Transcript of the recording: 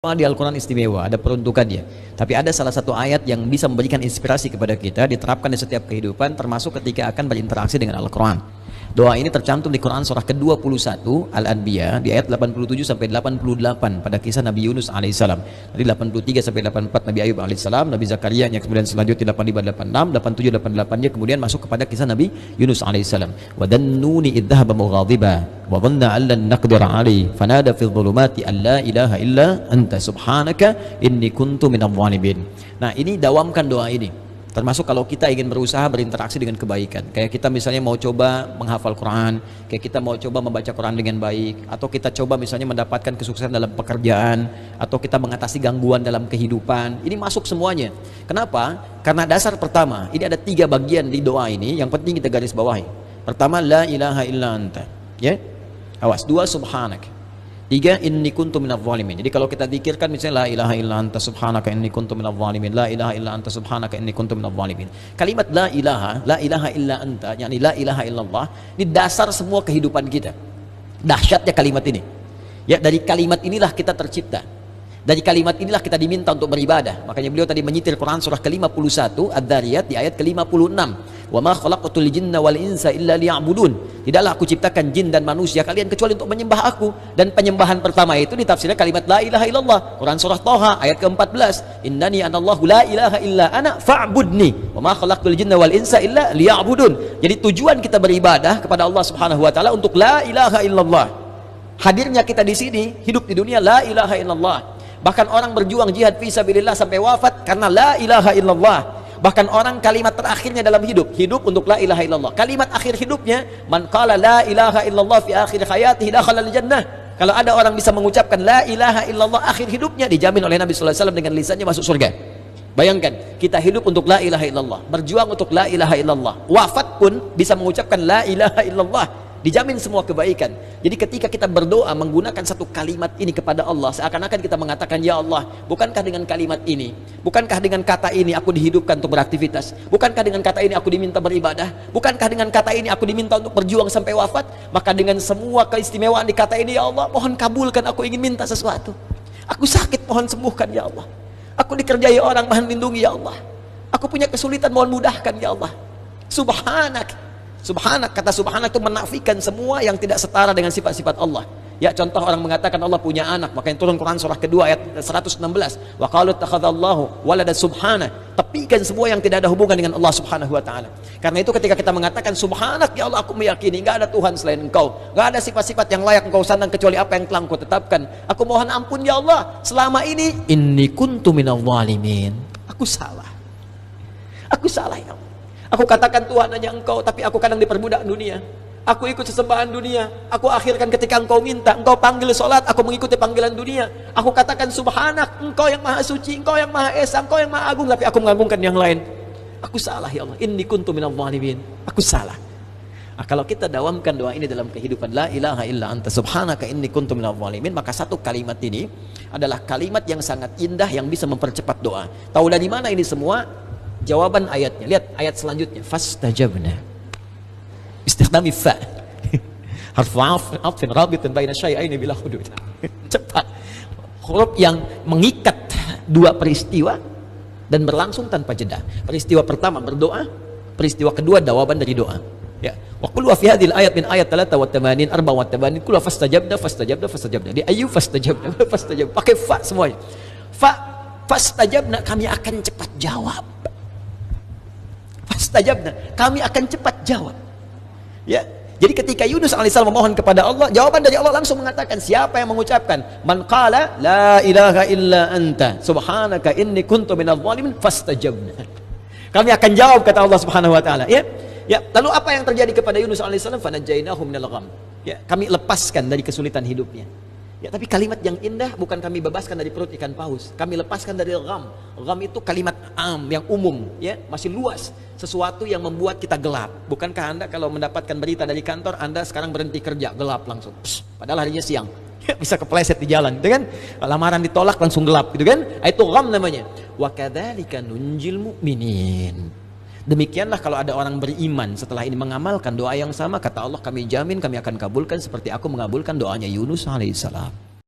Di Al-Quran istimewa, ada peruntukannya. Tapi ada salah satu ayat yang bisa memberikan inspirasi kepada kita, diterapkan di setiap kehidupan, termasuk ketika akan berinteraksi dengan Al-Quran. Doa ini tercantum di Quran surah ke-21 Al-Anbiya di ayat 87 sampai 88 pada kisah Nabi Yunus alaihissalam. Dari 83 sampai 84 Nabi Ayub alaihissalam, Nabi Zakaria yang kemudian selanjutnya 85 86, 87 88-nya kemudian masuk kepada kisah Nabi Yunus alaihissalam. Wa dannuni idh dhahaba mughadiba wa dhanna an lan naqdir alaihi fanada fi dhulumati an la ilaha illa anta subhanaka inni kuntu minadh dhalimin. Nah, ini dawamkan doa ini. Termasuk kalau kita ingin berusaha berinteraksi dengan kebaikan, kayak kita misalnya mau coba menghafal Quran, kayak kita mau coba membaca Quran dengan baik, atau kita coba misalnya mendapatkan kesuksesan dalam pekerjaan, atau kita mengatasi gangguan dalam kehidupan. Ini masuk semuanya. Kenapa? Karena dasar pertama, ini ada 3 bagian di doa ini yang penting kita garis bawahi. Pertama, la ilaha illa anta, ya, awas. 2, subhanak. 3, inni kuntu minadh dhalimin. Jadi kalau kita zikirkan misalnya la ilaha illa anta subhanaka inni kuntu minadh dhalimin, la ilaha illa anta subhanaka inni kuntu minadh dhalimin. Kalimat la ilaha illa anta, yakni la ilaha illallah, ini dasar semua kehidupan kita. Dahsyatnya kalimat ini. Ya, dari kalimat inilah kita tercipta. Dari kalimat inilah kita diminta untuk beribadah. Makanya beliau tadi menyitir Quran surah ke-51 Ad-Dhariyat di ayat ke-56. Wa ma khalaqatul jinna wal insa illa liya'budun. Tidaklah aku ciptakan jin dan manusia kalian kecuali untuk menyembah aku. Dan penyembahan pertama itu ditafsirkan kalimat la ilaha illallah. Quran surah Thaha ayat ke-14. Innani anallahu la ilaha illa ana fa'budni. Wa ma khalaqatul jinna wal insa illa liya'budun. Jadi tujuan kita beribadah kepada Allah Subhanahu wa taala untuk la ilaha illallah. Hadirnya kita di sini, hidup di dunia la ilaha illallah. Bahkan orang berjuang jihad fisabilillah sampai wafat karena la ilaha illallah. Bahkan orang kalimat terakhirnya dalam hidup untuk la ilaha illallah. Kalimat akhir hidupnya, man qala la ilaha illallah fi akhir hayatihi dakhala al-jannah. Kalau ada orang bisa mengucapkan la ilaha illallah akhir hidupnya, dijamin oleh Nabi sallallahu alaihi wasallam dengan lisannya masuk surga. Bayangkan, kita hidup untuk la ilaha illallah, berjuang untuk la ilaha illallah. Wafat pun bisa mengucapkan la ilaha illallah. Dijamin semua kebaikan. Jadi ketika kita berdoa menggunakan satu kalimat ini kepada Allah, seakan-akan kita mengatakan, ya Allah, bukankah dengan kalimat ini, bukankah dengan kata ini aku dihidupkan untuk beraktivitas, bukankah dengan kata ini aku diminta beribadah, bukankah dengan kata ini aku diminta untuk berjuang sampai wafat. Maka dengan semua keistimewaan di kata ini, ya Allah, mohon kabulkan, aku ingin minta sesuatu. Aku sakit, mohon sembuhkan, ya Allah. Aku dikerjai orang, mohon lindungi, ya Allah. Aku punya kesulitan, mohon mudahkan, ya Allah. Subhanak. Subhanak, kata subhanak itu menafikan semua yang tidak setara dengan sifat-sifat Allah. Ya, contoh orang mengatakan Allah punya anak, makanya turun Quran surah kedua ayat 116. Wa qalu ittakhadallahu walada subhana. Tepikan semua yang tidak ada hubungan dengan Allah Subhanahu wa taala. Karena itu ketika kita mengatakan subhanak, ya Allah, aku meyakini enggak ada Tuhan selain Engkau. Enggak ada sifat-sifat yang layak Engkau sandang kecuali apa yang telah Engkau tetapkan. Aku mohon ampun, ya Allah, selama ini inni kuntu minadh dhalimin. Aku salah. Aku salah, ya Allah. Aku katakan Tuhan hanya Engkau, tapi aku kadang diperbudak dunia. Aku ikut sesembahan dunia. Aku akhirkan ketika Engkau minta, Engkau panggil sholat, aku mengikuti panggilan dunia. Aku katakan subhanak, Engkau yang maha suci, Engkau yang maha esa, Engkau yang maha agung, tapi aku mengagungkan yang lain. Aku salah, ya Allah. Inni kuntu minadh dhalimin. Aku salah. Nah, kalau kita dawamkan doa ini dalam kehidupan, la ilaha illa anta subhanaka inni kuntu minadh dhalimin, maka satu kalimat ini adalah kalimat yang sangat indah yang bisa mempercepat doa. Tahu dari mana ini semua? Jawaban ayatnya, lihat ayat selanjutnya, fastajabna, istikhdami fa, harfu atfin rabitin baina syai'aini bila hudud. Cepat, huruf yang mengikat dua peristiwa dan berlangsung tanpa jeda. Peristiwa pertama berdoa, peristiwa kedua jawaban dari doa. Ya, wa qul wa fi hadhil ayat min ayat 83 84 qul fastajabna di ayu fastajabna pakai fa semuanya. Fastajabna, kami akan cepat jawab. Fastajabna, kami akan cepat jawab. Ya, jadi ketika Yunus alaihissalam memohon kepada Allah, jawaban dari Allah langsung mengatakan, siapa yang mengucapkan man qala la ilaha illa anta subhanaka inni kuntu minadh dhalimin fastajabna. Kami akan jawab, kata Allah Subhanahu wa taala. Ya. Ya, lalu apa yang terjadi kepada Yunus alaihissalam? Fanajainahu minal gham. Ya, kami lepaskan dari kesulitan hidupnya. Ya, tapi kalimat yang indah bukan kami bebaskan dari perut ikan paus, kami lepaskan dari gham. Gham itu kalimat yang umum, ya, masih luas, sesuatu yang membuat kita gelap. Bukankah Anda kalau mendapatkan berita dari kantor, Anda sekarang berhenti kerja, gelap langsung. Padahal harinya siang. Bisa kepleset di jalan, gitu kan? Lamaran ditolak langsung gelap, gitu kan? Itu gham namanya. Wa kadzalika nunjil mu'minin. Demikianlah kalau ada orang beriman setelah ini mengamalkan doa yang sama, kata Allah, kami jamin kami akan kabulkan seperti aku mengabulkan doanya Yunus alaihissalam.